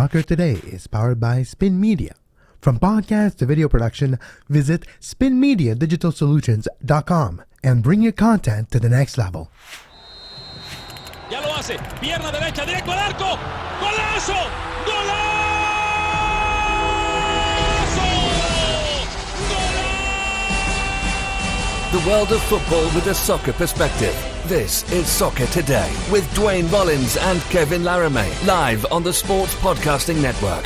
Soccer Today is powered by Spin Media. From podcast to video production, visit spinmediadigitalsolutions.com and bring your content to the next level. Ya lo hace, pierna derecha, directo al arco, golazo, golazo, golazo! The world of football with a soccer perspective. This is Soccer Today with Duane Rollins and Kevin Laramie, live on the Sports Podcasting Network.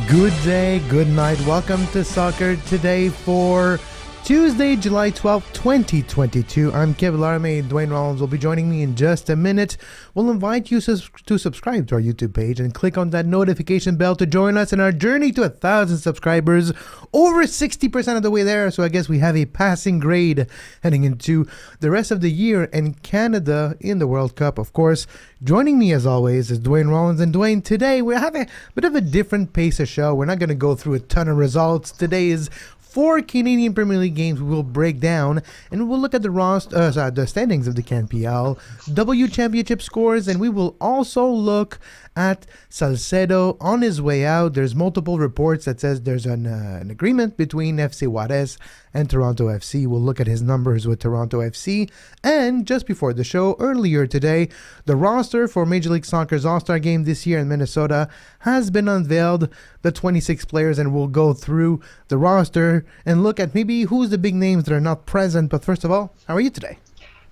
Good day, good night. Welcome to Soccer Today for Tuesday, July 12th, 2022. I'm Kevin Laramie. Duane Rollins will be joining me in just a minute. We'll invite you to subscribe to our YouTube page and click on that notification bell to join us in our journey to 1,000 subscribers. Over 60% of the way there, so I guess we have a passing grade heading into the rest of the year and Canada in the World Cup, of course. Joining me as always is Duane Rollins. And Duane, today we have a bit of a different pace of show. We're not going to go through a ton of results. Today is 4 Canadian Premier League games we will break down, and we'll look at the standings of the CanPL, W Championship scores, and we will also look at Salcedo on his way out. There's multiple reports that says there's an agreement between FC Juarez and Toronto FC. We'll look at his numbers with Toronto FC. And just before the show, earlier today, the roster for Major League Soccer's All-Star game this year in Minnesota has been unveiled, the 26 players, and we'll go through the roster and look at maybe who's the big names that are not present. But first of all, how are you today?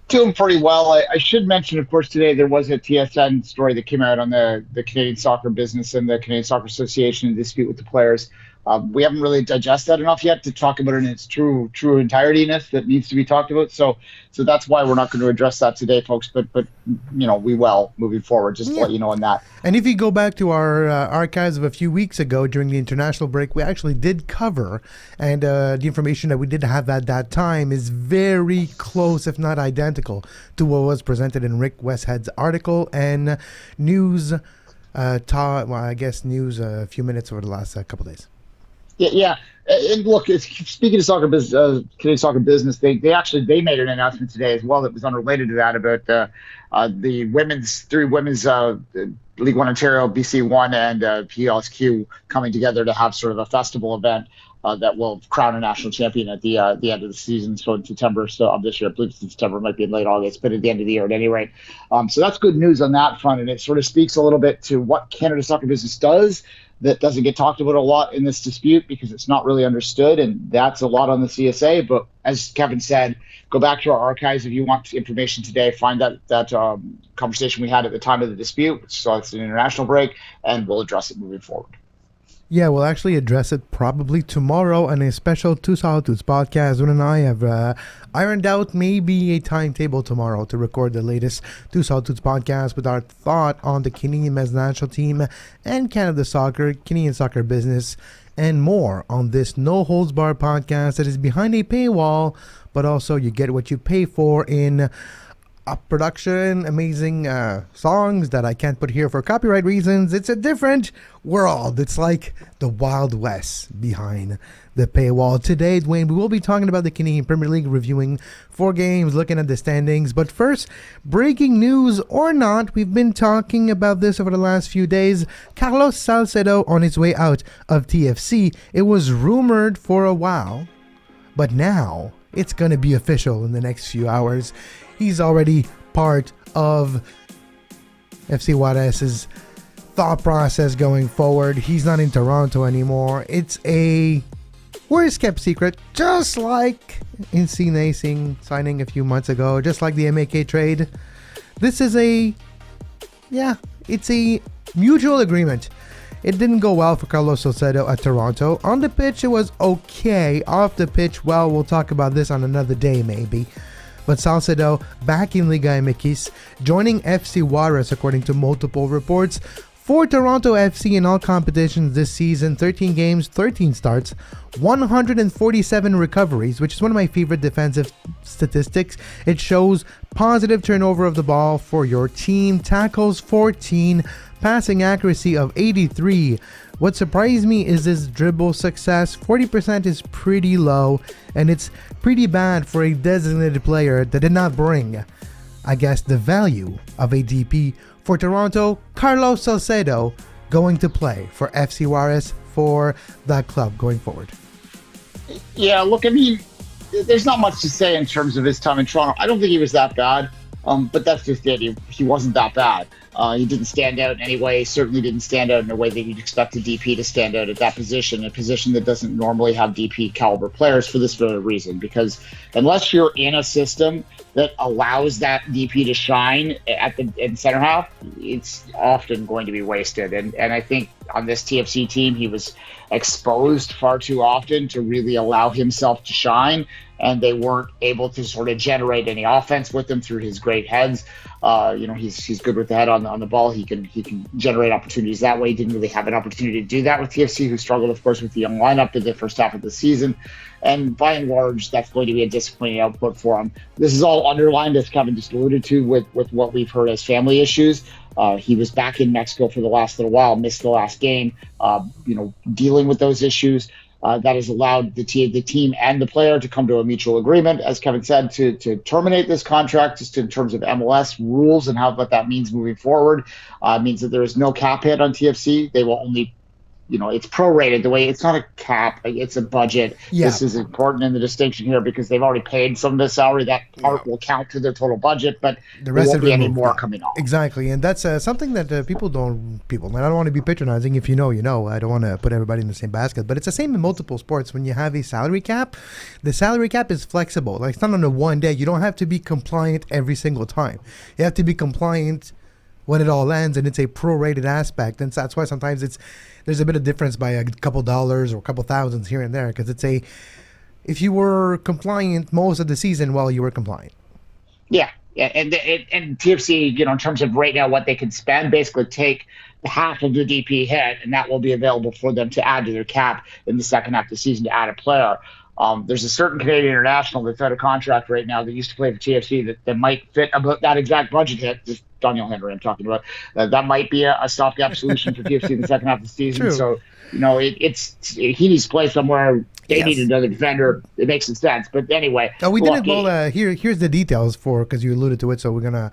Doing pretty well. I should mention, of course, today there was a TSN story that came out on the Canadian soccer business and the Canadian Soccer Association in dispute with the players. We haven't really digested that enough yet to talk about it in its true entiretyness that needs to be talked about. So that's why we're not going to address that today, folks. But you know, we will moving forward. Just to let you know on that. And if you go back to our archives of a few weeks ago during the international break, we actually did cover, and the information that we did have at that time is very close, if not identical, to what was presented in Rick Westhead's article and news. News a few minutes over the last couple days. Yeah. And look, speaking of soccer business, Canadian soccer business, they made an announcement today as well that was unrelated to that about the three women's League One Ontario, BC One, and PLSQ coming together to have sort of a festival event that will crown a national champion at the end of the season. So in September of this year, I believe it's in September, it might be in late August, but at the end of the year at any rate. So that's good news on that front, and it sort of speaks a little bit to what Canada soccer business does that doesn't get talked about a lot in this dispute because it's not really understood, and that's a lot on the CSA. But as Kevin said, go back to our archives if you want information today. Find that conversation we had at the time of the dispute, so it's an international break, and we'll address it moving forward. Yeah, we'll actually address it probably tomorrow on a special Two Solitudes podcast. Duane and I have ironed out maybe a timetable tomorrow to record the latest Two Solitudes podcast with our thought on the Canadian men's national team and Canada soccer, Canadian soccer business, and more on this No Holds Barred podcast that is behind a paywall, but also you get what you pay for in production, amazing songs that I can't put here for copyright reasons. It's a different world. It's like the Wild West behind the paywall. Today, Duane, we will be talking about the Canadian Premier League, reviewing 4 games, looking at the standings. But first, breaking news or not, we've been talking about this over the last few days. Carlos Salcedo on his way out of TFC. It was rumored for a while, but now it's going to be official in the next few hours. He's already part of FC Juarez's thought process going forward. He's not in Toronto anymore. It's a worst-kept secret, just like Insigne signing a few months ago, just like the MAK trade. This is it's a mutual agreement. It didn't go well for Carlos Salcedo at Toronto. On the pitch, it was okay. Off the pitch, well, we'll talk about this on another day maybe. But Salcedo back in Liga MX, joining FC Juarez according to multiple reports. For Toronto FC in all competitions this season, 13 games, 13 starts, 147 recoveries, which is one of my favorite defensive statistics. It shows positive turnover of the ball for your team, tackles 14, passing accuracy of 83. What surprised me is his dribble success. 40% is pretty low, and it's pretty bad for a designated player that did not bring, I guess, the value of a DP For Toronto, Carlos Salcedo going to play for FC Juarez for that club going forward. Yeah, look, I mean, there's not much to say in terms of his time in Toronto. I don't think he was that bad, but that's just it. He wasn't that bad. He didn't stand out in any way. He certainly didn't stand out in a way that you'd expect a DP to stand out at that position, a position that doesn't normally have DP caliber players for this very reason. Because unless you're in a system that allows that DP to shine in center half, it's often going to be wasted. And I think on this TFC team, he was exposed far too often to really allow himself to shine, and they weren't able to sort of generate any offense with him through his great heads. He's good with the head on the ball. He can generate opportunities that way. He didn't really have an opportunity to do that with TFC, who struggled, of course, with the young lineup in the first half of the season. And by and large, that's going to be a disappointing output for him. This is all underlined, as Kevin just alluded to, with what we've heard as family issues. He was back in Mexico for the last little while, missed the last game, dealing with those issues. That has allowed the team and the player to come to a mutual agreement, as Kevin said, to terminate this contract, just in terms of MLS rules and what that means moving forward. Means that there is no cap hit on TFC. They will only, it's prorated the way it's not a cap, it's a budget. Yeah. This is important in the distinction here because they've already paid some of the salary. That part will count to their total budget, but the rest there won't be any more coming off. Exactly, and that's something that people don't. And I don't want to be patronizing. If you know, you know. I don't want to put everybody in the same basket, but it's the same in multiple sports. When you have a salary cap, the salary cap is flexible. Like, it's not on a one day. You don't have to be compliant every single time. You have to be compliant when it all ends, and it's a prorated aspect, and so that's why sometimes there's a bit of difference by a couple dollars or a couple thousands here and there, because if you were compliant most of the season, well, you were compliant. Yeah, and TFC, in terms of right now what they can spend, basically take half of the DP hit, and that will be available for them to add to their cap in the second half of the season to add a player. There's a certain Canadian international that's out of contract right now that used to play for TFC that might fit about that exact budget hit. Just Daniel Henry I'm talking about. That might be a stopgap solution for TFC in the second half of the season. True. So, he needs to play somewhere. They need another defender. It makes some sense. But anyway. We didn't. Well, here's the details because you alluded to it. So we're going to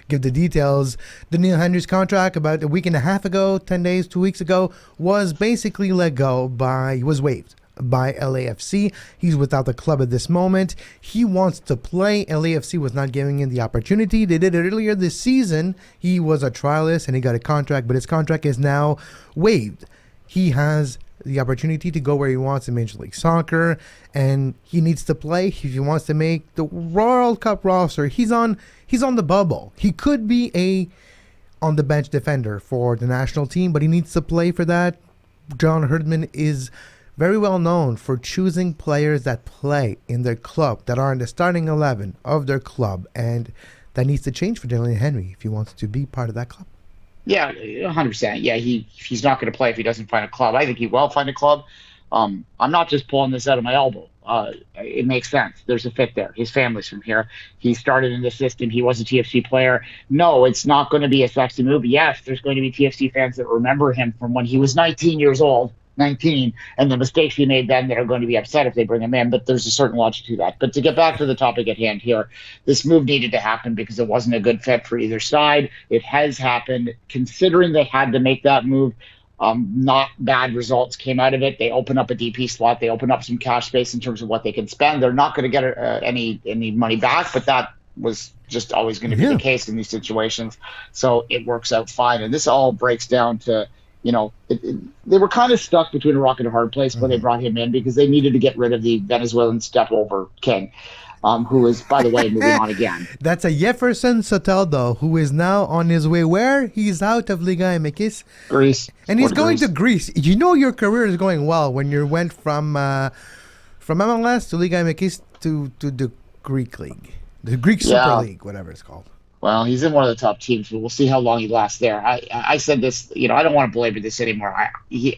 give the details. Daniel Henry's contract about a week and a half ago, 10 days, 2 weeks ago, was basically let go was waived by LAFC. He's without the club at this moment. He wants to play. LAFC was not giving him the opportunity. They did it earlier this season. He was a trialist and he got a contract, but his contract is now waived. He has the opportunity to go where he wants in Major League Soccer, and he needs to play if he wants to make the World Cup roster. He's on the bubble. He could be a on the bench defender for the national team, but he needs to play for that. John Herdman is very well known for choosing players that play in their club, that are in the starting 11 of their club, and that needs to change for Daniel Henry if he wants to be part of that club. Yeah, 100%. Yeah, he's not going to play if he doesn't find a club. I think he will find a club. I'm not just pulling this out of my elbow. It makes sense. There's a fit there. His family's from here. He started in the system. He was a TFC player. No, it's not going to be a sexy move. Yes, there's going to be TFC fans that remember him from when he was 19 years old. 19, and the mistakes he made then that are going to be upset if they bring him in, but there's a certain logic to that. But to get back to the topic at hand here, this move needed to happen because it wasn't a good fit for either side. It has happened. Considering they had to make that move, not bad results came out of it. They open up a DP slot. They open up some cash space in terms of what they can spend. They're not going to get any money back, but that was just always going to be the case in these situations. So it works out fine. And this all breaks down to, they were kind of stuck between a rock and a hard place when they brought him in because they needed to get rid of the Venezuelan step-over king, who is, by the way, moving on again. That's a Jefferson Soteldo, who is now on his way where? He's out of Liga MX. Greece. And he's going to Greece. Your career is going well when you went from MLS to Liga MX to the Greek League. The Greek Super League, whatever it's called. Well, he's in one of the top teams, but we'll see how long he lasts there. I said this, I don't want to belabor this anymore.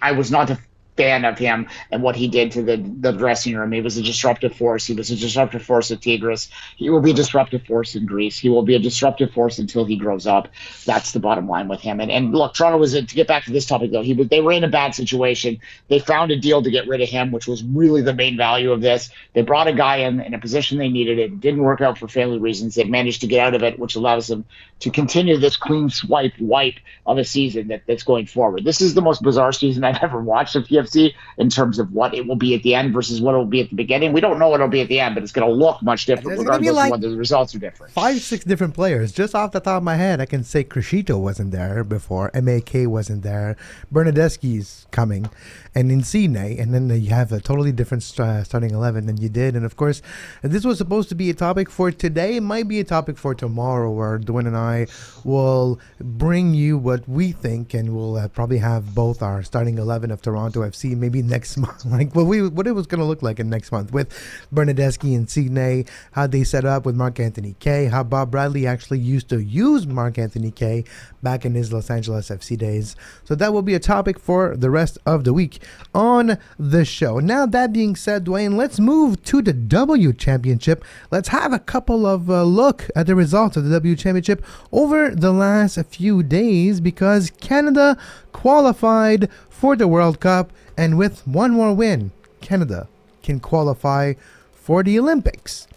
I was not fan of him and what he did to the dressing room. He was a disruptive force. He was a disruptive force at Tigres. He will be a disruptive force in Greece. He will be a disruptive force until he grows up. That's the bottom line with him. And look, Toronto was, to get back to this topic though, they were in a bad situation. They found a deal to get rid of him, which was really the main value of this. They brought a guy in a position they needed. It didn't work out for family reasons. They managed to get out of it, which allows them to continue this clean wipe of a season that's going forward. This is the most bizarre season I've ever watched of TFC in terms of what it will be at the end versus what it will be at the beginning. We don't know what it'll be at the end, but it's going to look much different regardless of whether the results are different. 5-6 different players. Just off the top of my head, I can say Crescito wasn't there before. MAK wasn't there. Bernadeschi's coming. And Insigne. And then you have a totally different starting 11 than you did. And of course, this was supposed to be a topic for today. It might be a topic for tomorrow, where Duane and I will bring you what we think, and we'll probably have both our starting 11 of Toronto FC maybe next month, like what it was going to look like in next month with Bernadeschi and Insigne, how they set up with Mark Anthony Kaye, how Bob Bradley actually used to use Mark Anthony Kaye back in his Los Angeles FC days. So that will be a topic for the rest of the week on the show. Now, that being said, Duane, let's move to the W Championship. Let's have a couple of look at the results of the W Championship over the last few days, because Canada qualified for the World Cup, and with one more win, Canada can qualify for the Olympics.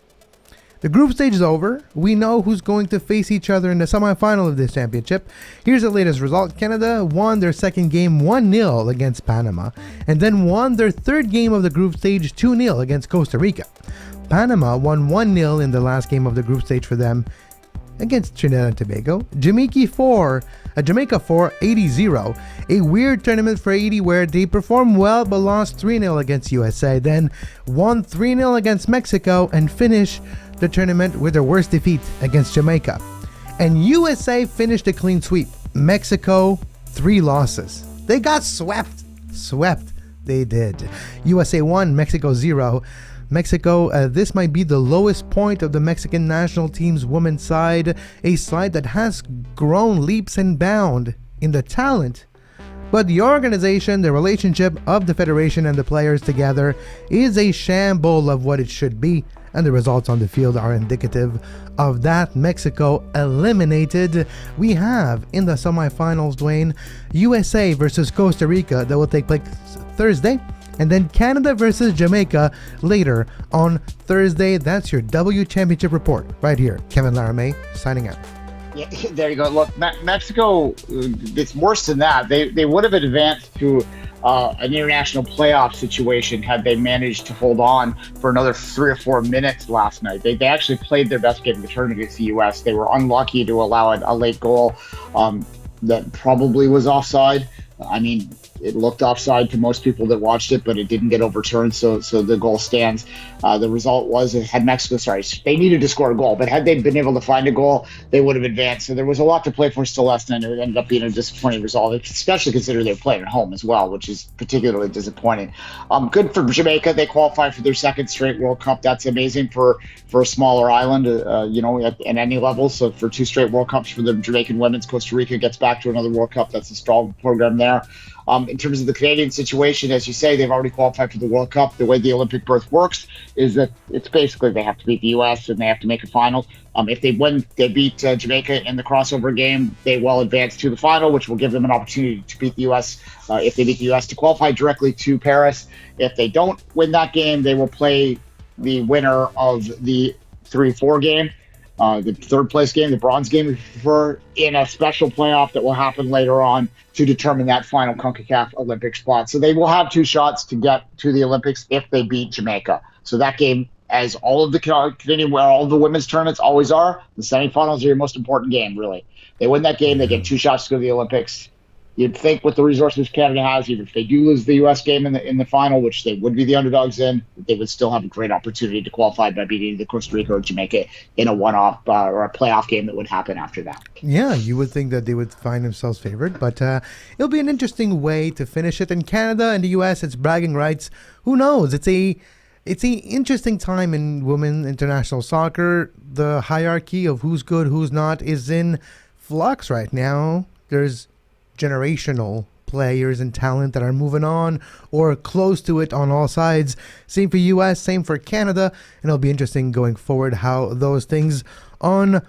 The group stage is over. We know who's going to face each other in the semifinal of this championship. Here's the latest result. Canada won their second game 1-0 against Panama, and then won their third game of the group stage 2-0 against Costa Rica. Panama won 1-0 in the last game of the group stage for them against Trinidad and Tobago. Jamaica 4, 80-0. A weird tournament for 80 where they performed well but lost 3-0 against USA, then won 3-0 against Mexico, and finished the tournament with their worst defeat against Jamaica. And USA finished a clean sweep. Mexico, 3 losses. They got swept. They did. USA 1, Mexico 0. Mexico, this might be the lowest point of the Mexican national team's women's side, a side that has grown leaps and bounds in the talent. But the organization, the relationship of the federation and the players together is a shambles of what it should be, and the results on the field are indicative of that. Mexico eliminated. We have in the semifinals, Duane, USA versus Costa Rica that will take place Thursday, and then Canada versus Jamaica later on Thursday. That's your W Championship report right here. Kevin Laramie signing out. Yeah, there you go. Look, Mexico, it's worse than that. They would have advanced to an international playoff situation had they managed to hold on for another 3 or 4 minutes last night. They actually played their best game of the tournament against the U.S. They were unlucky to allow a late goal that probably was offside. I mean, it looked offside to most people that watched it, but it didn't get overturned, so the goal stands. The result was, had Mexico, they needed to score a goal, but had they been able to find a goal, they would have advanced. So there was a lot to play for Celeste, and it ended up being a disappointing result, especially considering they're playing at home as well, which is particularly disappointing. Good for Jamaica. They qualified for their second straight World Cup. That's amazing for a smaller island, at any level. So for 2 straight World Cups for the Jamaican women's, Costa Rica gets back to another World Cup. That's a strong program there. In terms of the Canadian situation, as you say, they've already qualified for the World Cup. The way the Olympic berth works is that it's basically they have to beat the U.S. and they have to make a final. If they beat Jamaica in the crossover game, they will advance to the final, which will give them an opportunity to beat the U.S. If they beat the U.S. to qualify directly to Paris. If they don't win that game, they will play the winner of the 3-4 game. The third place game, the bronze game, in a special playoff that will happen later on to determine that final CONCACAF Olympic spot. So they will have 2 shots to get to the Olympics if they beat Jamaica. So that game, as all of the Canadian, where all of the women's tournaments always are, the semifinals are your most important game, really. They win that game, they get 2 shots to go to the Olympics. You'd think with the resources Canada has, even if they do lose the U.S. game in the final, which they would be the underdogs in, they would still have a great opportunity to qualify by beating the Costa Rica or Jamaica in a one-off or a playoff game that would happen after that. Yeah, you would think that they would find themselves favored, but it'll be an interesting way to finish it. In Canada and the U.S., it's bragging rights. Who knows? It's a interesting time in women international soccer. The hierarchy of who's good, who's not is in flux right now. There's generational players and talent that are moving on or close to it on all sides. Same for US, same for Canada, and it'll be interesting going forward how those things unfold.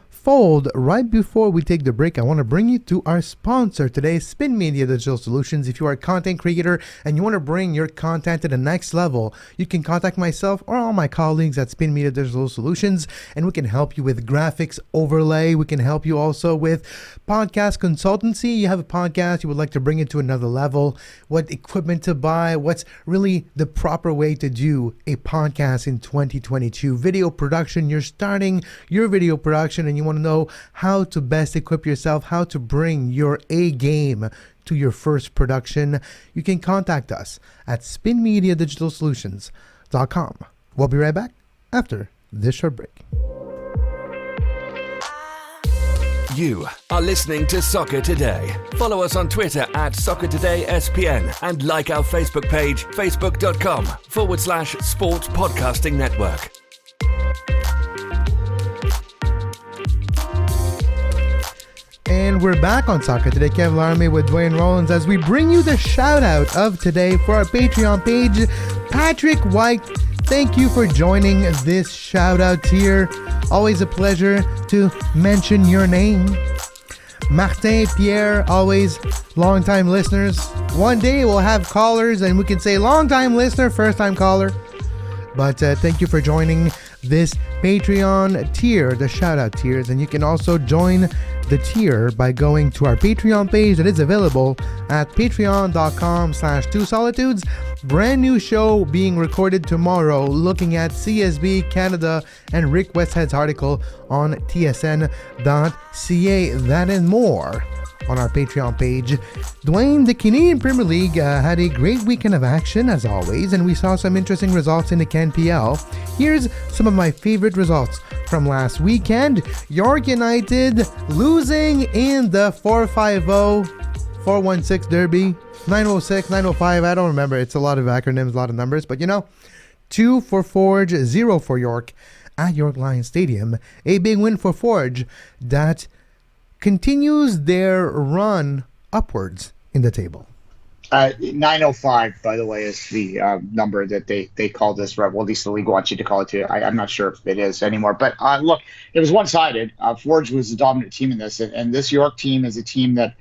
Right before we take the break, I want to bring you to our sponsor today, Spin Media Digital Solutions. If you are a content creator and you want to bring your content to the next level, you can contact myself or all my colleagues at Spin Media Digital Solutions, and we can help you with graphics overlay. We can help you also with podcast consultancy. You have a podcast, you would like to bring it to another level, what equipment to buy, what's really the proper way to do a podcast in 2022. Video production, you're starting your video production and you want to know how to best equip yourself, how to bring your A game to your first production, you can contact us at spinmediadigitalsolutions.com. We'll be right back after this short break. You are listening to Soccer Today. Follow us on Twitter at SoccerTodaySPN and like our Facebook page, facebook.com/Sports Podcasting Network. And we're back on Soccer Today. Kevin Laramie with Duane Rollins as we bring you the shout out of today for our Patreon page. Patrick White, thank you for joining this shout out here. Always a pleasure to mention your name. Martin, Pierre, always long-time listeners. One day we'll have callers and we can say long-time listener, first-time caller. But thank you for joining this Patreon tier, the shout-out tiers. And you can also join the tier by going to our Patreon page that is available at patreon.com/2solitudes. Brand new show being recorded tomorrow looking at CSB Canada and Rick Westhead's article on tsn.ca. That and more on our Patreon page. Duane, the Canadian Premier League had a great weekend of action as always, and we saw some interesting results in the CanPL. Here's some of my favorite results from last weekend. York United losing in the 450 416 derby. 906, 905, I don't remember. It's a lot of acronyms, a lot of numbers, but 2 for Forge, 0 for York at York Lions Stadium. A big win for Forge that continues their run upwards in the table. 905, by the way, is the number that they call this. Well, at least the league wants you to call it too. I'm not sure if it is anymore. But look, it was one-sided. Forge was the dominant team in this. And this York team is a team that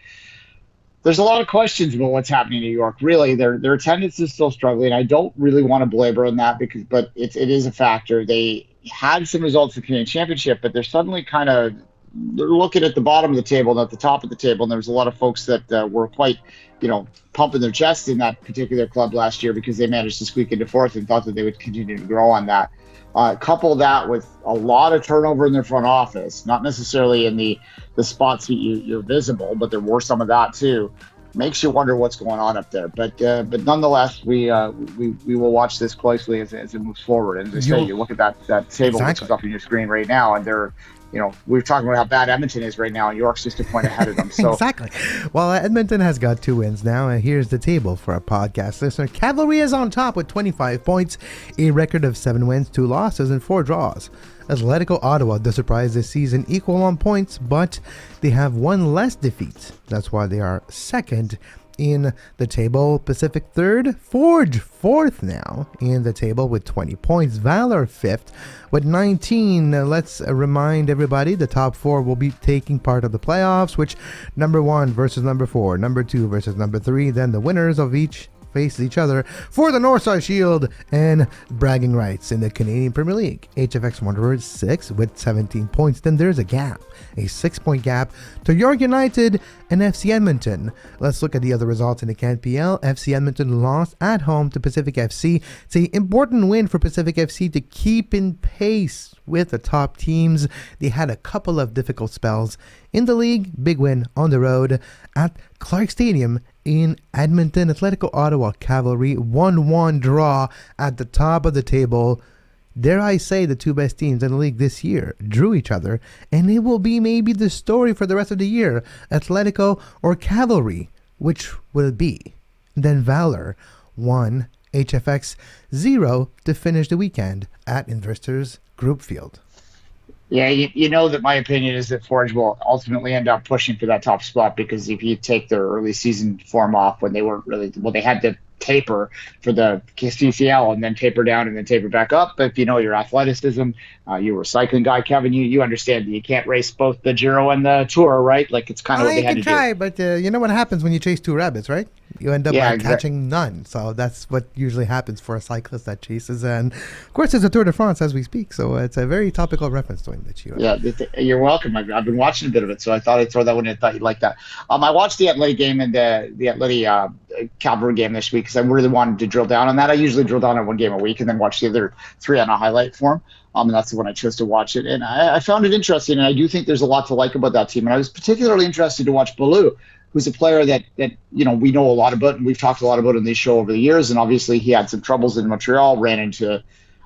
there's a lot of questions about what's happening in New York. Really, their attendance is still struggling. I don't really want to belabor on that but it is a factor. They had some results in the Canadian Championship, but they're suddenly they're looking at the bottom of the table, not the top of the table. And there was a lot of folks that were quite, pumping their chest in that particular club last year because they managed to squeak into fourth and thought that they would continue to grow on that. Couple that with a lot of turnover in their front office, not necessarily in the spots that you're visible, but there were some of that too. Makes you wonder what's going on up there. But nonetheless, we will watch this closely as it moves forward. And as I say, you look at that table which is up on your screen right now, and they're we're talking about how bad Edmonton is right now, and York's just a point ahead of them. So exactly. Well, Edmonton has got 2 wins now, and here's the table for our podcast listener. Cavalry is on top with 25 points, a record of 7 wins, 2 losses, and 4 draws. Atletico Ottawa, the surprise this season, equal on points, but they have 1 less defeat. That's why they are second in the table. Pacific third, Forge fourth now in the table with 20 points. Valor fifth with 19. Let's remind everybody the top 4 will be taking part of the playoffs, which number 1 versus number 4, number 2 versus number 3, then the winners of each face each other for the Northside Shield and bragging rights in the Canadian Premier League. HFX Wanderers 6 with 17 points. Then there's a gap, a 6-point gap to York United and FC Edmonton. Let's look at the other results in the CanPL. FC Edmonton lost at home to Pacific FC. It's an important win for Pacific FC to keep in pace with the top teams. They had a couple of difficult spells in the league. Big win on the road at Clark Stadium in Edmonton. Atletico Ottawa Cavalry 1-1 draw at the top of the table. Dare I say the 2 best teams in the league this year drew each other, and it will be maybe the story for the rest of the year. Atletico or Cavalry, which will it be? Then Valor 1, HFX 0 to finish the weekend at Investors Group Field. Yeah, you know that my opinion is that Forge will ultimately end up pushing for that top spot because if you take their early season form off when they weren't really well, they had to taper for the CCL and then taper down and then taper back up. But if you know your athleticism, you were a cycling guy, Kevin. You understand that you can't race both the Giro and the Tour, right? Like it's kind of what they I had can to try, do. but you know what happens when you chase two rabbits, right? You end up Yeah, catching none. So that's what usually happens for a cyclist that chases. And of course, it's a Tour de France as we speak. So it's a very topical reference to him that you. yeah, you're welcome. I've been watching a bit of it, so I thought I'd throw that one in. I thought you'd like that. I watched the Atleti game and the Atleti Cavalry game this week because I really wanted to drill down on that. I usually drill down on one game a week and then watch the other three on a highlight form. And that's the one I chose to watch it. And I found it interesting, and I do think there's a lot to like about that team. And I was particularly interested to watch Balou, who's a player that we know a lot about, and we've talked a lot about in this show over the years. And obviously, he had some troubles in Montreal, ran into,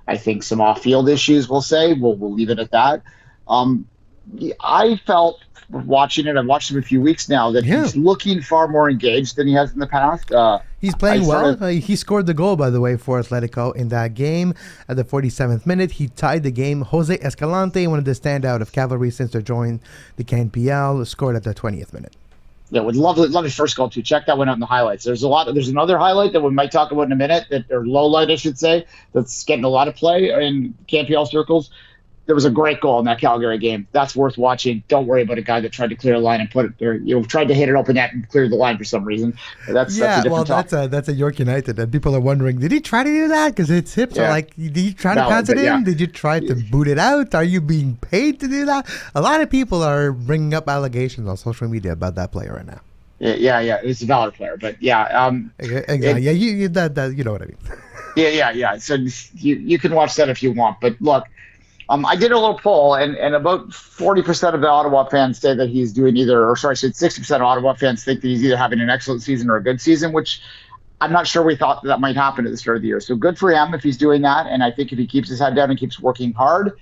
I think, some off-field issues. We'll say we'll leave it at that. I felt watching it. I've watched him a few weeks now that he's looking far more engaged than he has in the past. He's playing well. He scored the goal, by the way, for Atletico in that game at the 47th minute. He tied the game. Jose Escalante, one of the standout of Cavalry since they joined the CanPL, scored at the 20th minute. Yeah, would love his first goal too. Check that one out in the highlights. There's another highlight that we might talk about in a minute, or low light, I should say, that's getting a lot of play in CanPL circles. There was a great goal in that Calgary game. That's worth watching. Don't worry about a guy that tried to clear a line and put it there. Tried to hit it open net and clear the line for some reason. That's a different topic. That's a York United, and people are wondering, did he try to do that? Because its hips are like, did you try to pass it in? Yeah. Did you try to boot it out? Are you being paid to do that? A lot of people are bringing up allegations on social media about that player right now. Yeah. It's a valid player, but yeah. Exactly. You know what I mean. Yeah. So you can watch that if you want, but look. I did a little poll, and about 40% of the Ottawa fans say that he's doing 60% of Ottawa fans think that he's either having an excellent season or a good season, which I'm not sure we thought that might happen at the start of the year. So good for him if he's doing that, and I think if he keeps his head down and keeps working hard,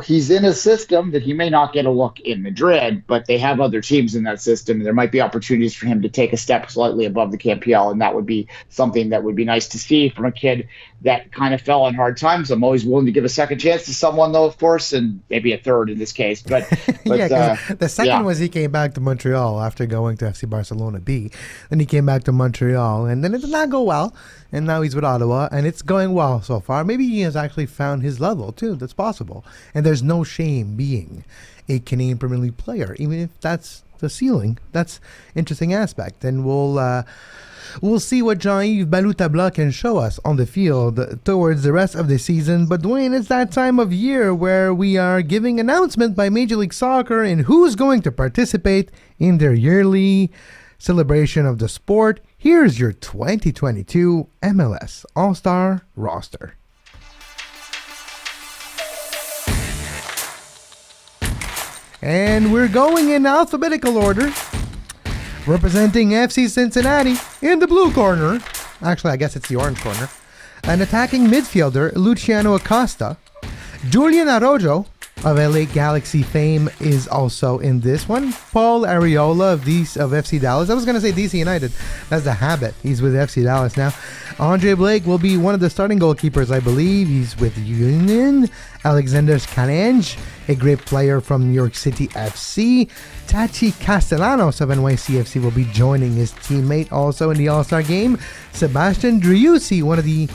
he's in a system that he may not get a look in Madrid, but they have other teams in that system, and there might be opportunities for him to take a step slightly above the CanPL, and that would be something that would be nice to see from a kid that kind of fell on hard times. I'm always willing to give a second chance to someone, though, of course, and maybe a third in this case. But the second was he came back to Montreal after going to FC Barcelona B. Then he came back to Montreal, and then it did not go well. And now he's with Ottawa, and it's going well so far. Maybe he has actually found his level, too. That's possible. And there's no shame being a Canadian Premier League player, even if that's the ceiling. That's interesting aspect. And we'll see what Jean-Yves Balou-Tabla can show us on the field towards the rest of the season. But Duane, it's that time of year where we are giving announcement by Major League Soccer and who's going to participate in their yearly celebration of the sport. Here's your 2022 MLS All Star Roster. And we're going in alphabetical order. Representing FC Cincinnati in the blue corner. Actually, I guess it's the orange corner. An attacking midfielder, Luciano Acosta. Julian Araujo of LA Galaxy fame is also in this one. Paul Arriola of FC Dallas. I was going to say DC United. That's the habit. He's with FC Dallas now. Andre Blake will be one of the starting goalkeepers, I believe. He's with Union. Alexander Scalange, a great player from New York City FC. Tachi Castellanos of NYCFC will be joining his teammate also in the All-Star game. Sebastian Driussi, one of the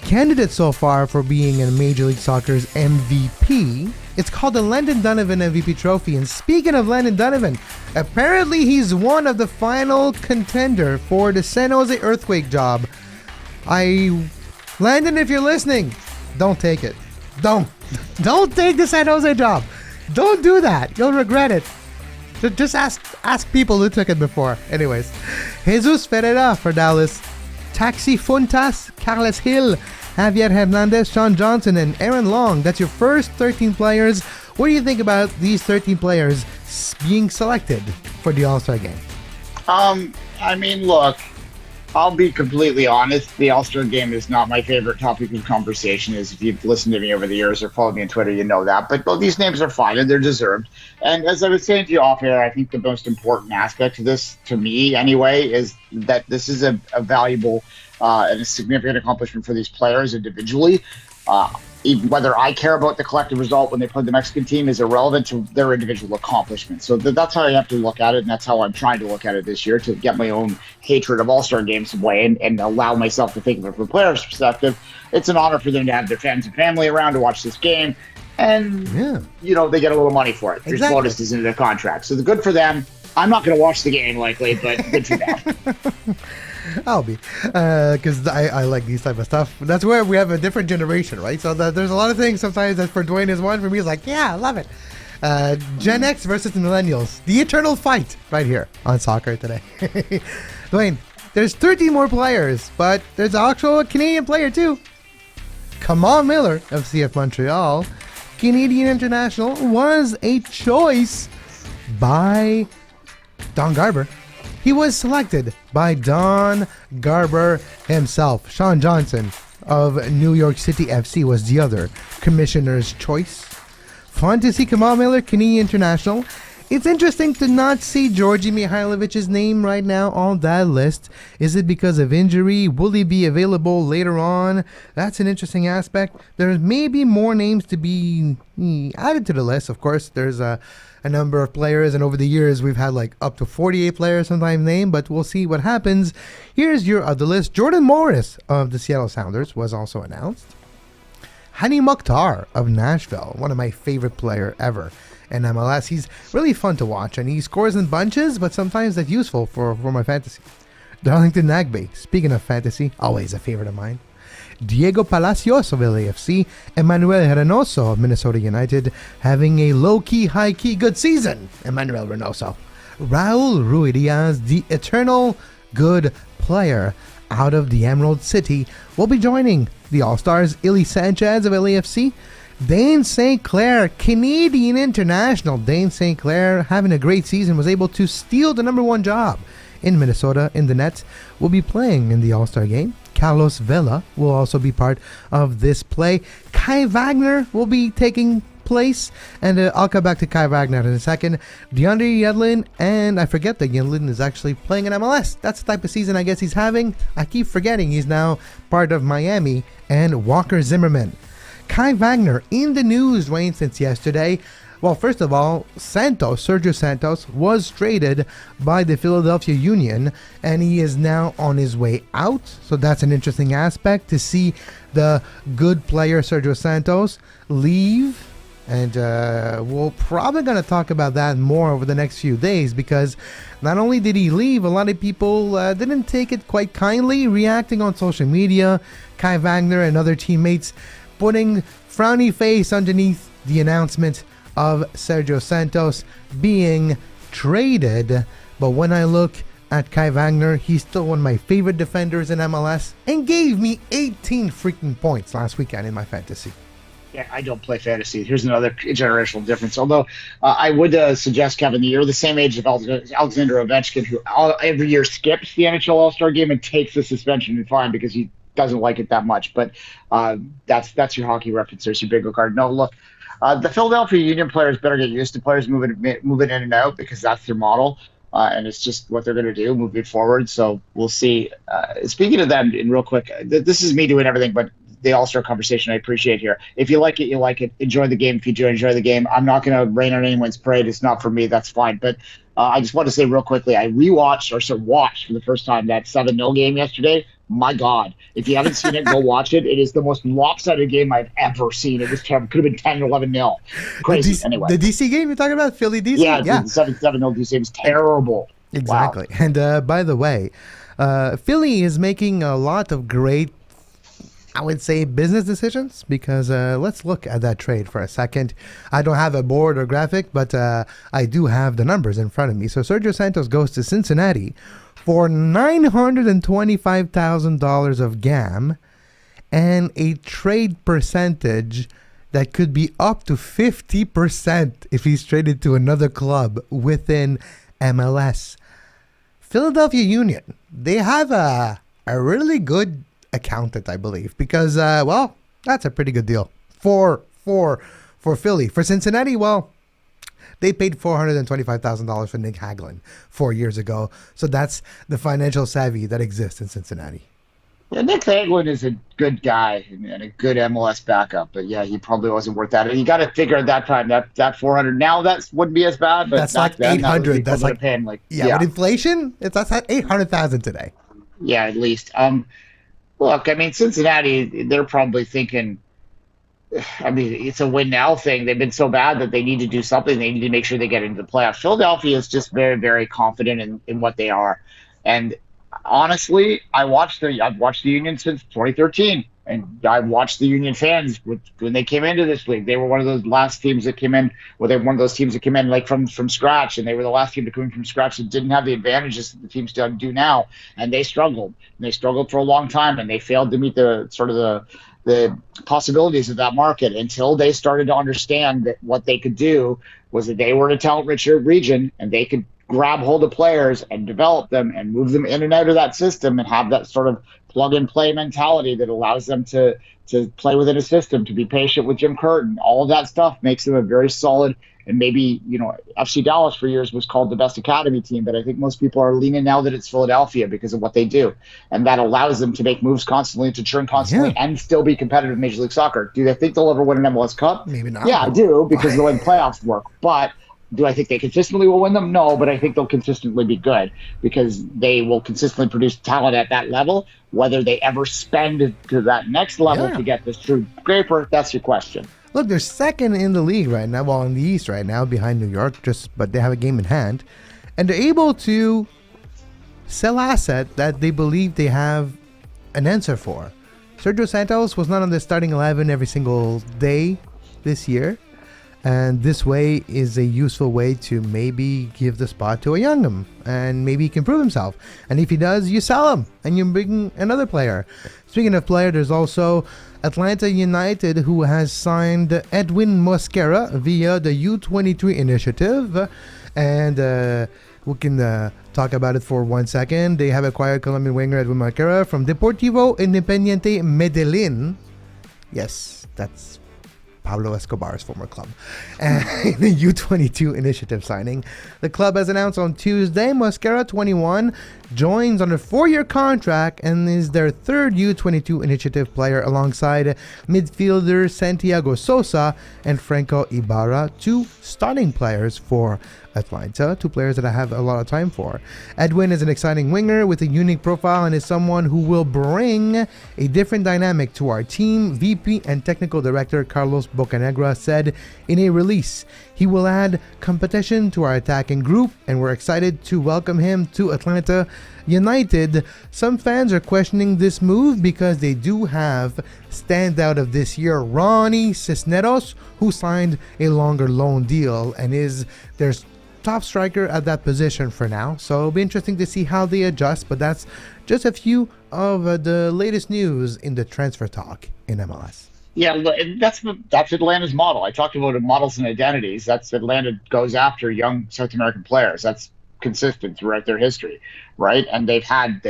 candidates so far for being in Major League Soccer's MVP. It's called the Landon Donovan MVP Trophy. And speaking of Landon Donovan, apparently he's one of the final contender for the San Jose Earthquake job. Landon, if you're listening, don't take it. Don't take the San Jose job. Don't do that. You'll regret it. Just ask people who took it before. Anyways, Jesus Ferreira for Dallas. Taxi Funtas, Carles Hill, Javier Hernandez, Sean Johnson, and Aaron Long. That's your first 13 players. What do you think about these 13 players being selected for the All-Star game? I mean, look, I'll be completely honest. The All-Star game is not my favorite topic of conversation. If you've listened to me over the years or followed me on Twitter, you know that. But these names are fine and they're deserved. And as I was saying to you off air, I think the most important aspect of this, to me anyway, is that this is a valuable and a significant accomplishment for these players individually. Whether I care about the collective result when they play the Mexican team is irrelevant to their individual accomplishments. So that's how I have to look at it, and that's how I'm trying to look at it this year, to get my own hatred of All-Star games away and allow myself to think of it from a player's perspective. It's an honor for them to have their fans and family around to watch this game, and they get a little money for it. There's bonuses into their contract, so the good for them. I'm not going to watch the game likely, but good for them. I'll be, because I like these type of stuff. That's where we have a different generation, right? So there's a lot of things sometimes that for Duane is one. For me, it's like, yeah, I love it. Gen X versus the Millennials. The eternal fight right here on Soccer Today. Duane, there's 13 more players, but there's also a Canadian player too. Kamal Miller of CF Montreal, Canadian international, was a choice by Don Garber. He was selected by Don Garber himself. Sean Johnson of New York City FC was the other commissioner's choice. Fun to see Kamal Miller, Canadian international. It's interesting to not see Georgi Mihailovic's name right now on that list. Is it because of injury? Will he be available later on? That's an interesting aspect. There may be more names to be added to the list. Of course, there's a number of players, and over the years we've had like up to 48 players sometimes named, but we'll see what happens. Here's your other list. Jordan Morris of the Seattle Sounders was also announced. Hani Mukhtar of Nashville, one of my favorite player ever in MLS. He's really fun to watch, and he scores in bunches, but sometimes that's useful for my fantasy. Darlington Nagbe, speaking of fantasy, always a favorite of mine. Diego Palacios of LAFC, Emmanuel Reynoso of Minnesota United, having a low-key, high-key good season. Emmanuel Reynoso. Raul Ruidiaz, the eternal good player out of the Emerald City, will be joining the All-Stars. Illy Sanchez of LAFC. Dane St. Clair, Canadian international. Dane St. Clair, having a great season, was able to steal the number one job in Minnesota in the Nets, will be playing in the All-Star game. Carlos Vela will also be part of this play. Kai Wagner will be taking place, and I'll come back to Kai Wagner in a second. DeAndre Yedlin, and I forget that Yedlin is actually playing in MLS. That's the type of season I guess he's having. I keep forgetting he's now part of Miami. And Walker Zimmerman. Kai Wagner in the news, Duane, since yesterday. Well, first of all, Sergio Santos, was traded by the Philadelphia Union, and he is now on his way out. So that's an interesting aspect to see the good player Sergio Santos leave. And we're probably going to talk about that more over the next few days, because not only did he leave, a lot of people didn't take it quite kindly, reacting on social media. Kai Wagner and other teammates putting frowny face underneath the announcement of Sergio Santos being traded. But when I look at Kai Wagner, he's still one of my favorite defenders in MLS and gave me 18 freaking points last weekend in my fantasy. Yeah, I don't play fantasy. Here's another generational difference. Although I would suggest, Kevin, that you're the same age as Alexander Ovechkin, who every year skips the NHL All-Star game and takes the suspension and fine because he doesn't like it that much. But that's your hockey reference. There's your bingo card. No, look, the Philadelphia Union players better get used to players moving in and out, because that's their model. And it's just what they're going to do moving forward. So we'll see. Speaking of them, and real quick, this is me doing everything, but the All-Star conversation I appreciate here. If you like it, you like it. Enjoy the game. If you do, enjoy the game. I'm not going to rain on anyone's parade. It's not for me. That's fine. But I just want to say real quickly, I watched for the first time that 7-0 game yesterday. My God. If you haven't seen it, go watch it. It is the most lopsided game I've ever seen. It was terrible. Could have been 10 or 11-0. Crazy. Anyway. The DC game you're talking about? Philly DC? Yeah. The 7-0 DC game was terrible. Exactly. Wow. And by the way, Philly is making a lot of great, I would say, business decisions, because let's look at that trade for a second. I don't have a board or graphic, but I do have the numbers in front of me. So Sergio Santos goes to Cincinnati for $925,000 of GAM and a trade percentage that could be up to 50% if he's traded to another club within MLS. Philadelphia Union, they have a really good accountant, I believe, because well, that's a pretty good deal for Philly. For Cincinnati, well, they paid $425,000 for Nick Hagelin 4 years ago, so that's the financial savvy that exists in Cincinnati. Yeah, Nick Faglin is a good guy and a good MLS backup, but yeah, he probably wasn't worth that. And you got to figure at that time that 400 now that wouldn't be as bad, but That's like back then that was the 800. That's equivalent like, of paying like yeah, with inflation, that's at 800,000 today. yeah, at least. Look, I mean, Cincinnati, they're probably thinking. I mean, it's a win now thing. They've been so bad that they need to do something. They need to make sure they get into the playoffs. Philadelphia is just very, very confident in what they are. And honestly, I've watched the Union since 2013, and I've watched the Union fans when they came into this league. They were one of those last teams that came in. Well, they were one of those teams that came in like from scratch, and they were the last team to come in from scratch that didn't have the advantages that the teams do now. And they struggled. And they struggled for a long time, and they failed to meet the sort of the possibilities of that market until they started to understand that what they could do was that they were in a talent-rich region and they could grab hold of players and develop them and move them in and out of that system and have that sort of plug-and-play mentality that allows them to play within a system, to be patient with Jim Curtin. All of that stuff makes them a very solid. And maybe, FC Dallas for years was called the best academy team, but I think most people are leaning now that it's Philadelphia because of what they do. And that allows them to make moves constantly, to churn constantly, and still be competitive in Major League Soccer. Do they think they'll ever win an MLS Cup? Maybe not. Yeah, I do, because of the way the playoffs work. But do I think they consistently will win them? No, but I think they'll consistently be good because they will consistently produce talent at that level. Whether they ever spend to that next level to get this true scraper, that's your question. Look, they're second in the league right now, well, in the East right now, behind New York, but they have a game in hand. And they're able to sell asset that they believe they have an answer for. Sergio Santos was not on the starting 11 every single day this year. And this way is a useful way to maybe give the spot to a young'un and maybe he can prove himself. And if he does, you sell him and you bring another player. Speaking of player, there's also Atlanta United, who has signed Edwin Mosquera via the U23 initiative. And we can talk about it for 1 second. They have acquired Colombian winger Edwin Mosquera from Deportivo Independiente Medellin. Yes, that's Pablo Escobar's former club. And the U22 initiative signing. The club has announced on Tuesday Mosquera, 21, joins on a 4-year contract and is their third U22 initiative player alongside midfielder Santiago Sosa and Franco Ibarra, 2 starting players for Atlanta, 2 players that I have a lot of time for. Edwin is an exciting winger with a unique profile and is someone who will bring a different dynamic to our team, VP and technical director Carlos Bocanegra said in a release. He will add competition to our attacking group and we're excited to welcome him to Atlanta United. Some fans are questioning this move because they do have standout of this year Ronnie Cisneros, who signed a longer loan deal and is their top striker at that position for now. So it'll be interesting to see how they adjust, but that's just a few of the latest news in the transfer talk in MLS. Yeah, that's Atlanta's model. I talked about models and identities. That's Atlanta goes after young South American players. That's consistent throughout their history, right? And they've had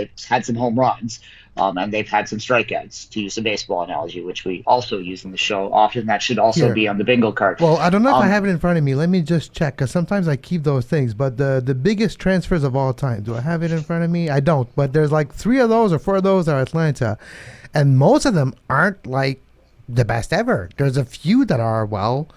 some home runs, and they've had some strikeouts, to use a baseball analogy, which we also use in the show often. That should also be on the bingo card. Well, I don't know if I have it in front of me. Let me just check, because sometimes I keep those things. But the biggest transfers of all time, do I have it in front of me? I don't. But there's like 3 of those or 4 of those are Atlanta, and most of them aren't like the best ever. There's a few that are, well,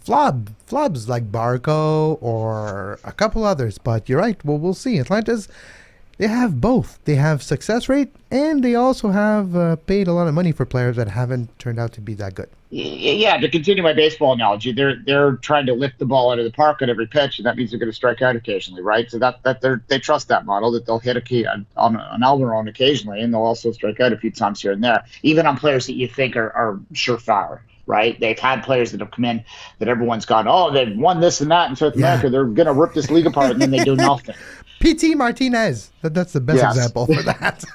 flubs like Barco or a couple others, but you're right. Well, we'll see. They have both. They have success rate and they also have paid a lot of money for players that haven't turned out to be that good. Yeah, to continue my baseball analogy, they're trying to lift the ball out of the park on every pitch, and that means they're going to strike out occasionally, right? So they trust that model, that they'll hit a key on Almiron occasionally, and they'll also strike out a few times here and there, even on players that you think are surefire. Right? They've had players that have come in that everyone's gone, oh, they've won this and that in South America. They're going to rip this league apart, and then they do nothing. P.T. Martinez. That's the best example for that.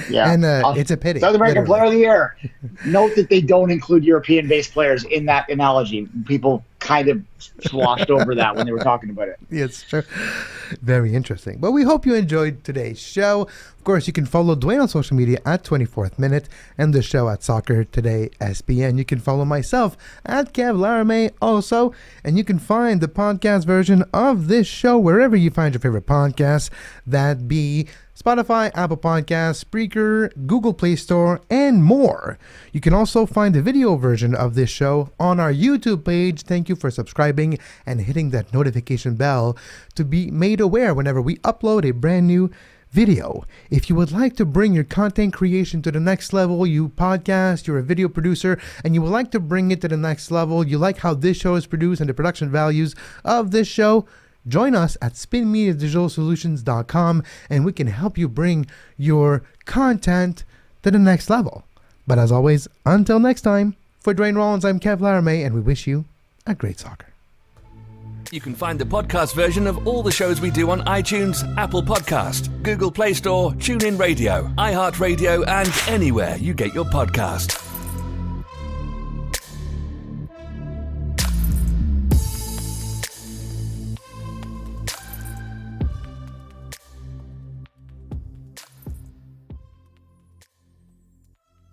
And it's a pity. South American Player of the Year. Note that they don't include European-based players in that analogy. People kind of sloshed over that when they were talking about it. Yes, sure. Very interesting. But we hope you enjoyed today's show. Of course, you can follow Duane on social media at 24th Minute and the show at Soccer Today SPN. You can follow myself at Kev Laramie also. And you can find the podcast version of this show wherever you find your favorite podcast. podcasts. That be Spotify, Apple Podcasts, Spreaker, Google Play Store, and more. You can also find the video version of this show on our YouTube page. Thank you for subscribing and hitting that notification bell to be made aware whenever we upload a brand new video. If you would like to bring your content creation to the next level, you podcast, you're a video producer, and you would like to bring it to the next level, you like how this show is produced and the production values of this show, join us at spinmediadigitalsolutions.com and we can help you bring your content to the next level. But as always, until next time, for Duane Rollins, I'm Kev Laramie, and we wish you a great soccer. You can find the podcast version of all the shows we do on iTunes, Apple Podcast, Google Play Store, TuneIn Radio, iHeartRadio, and anywhere you get your podcast.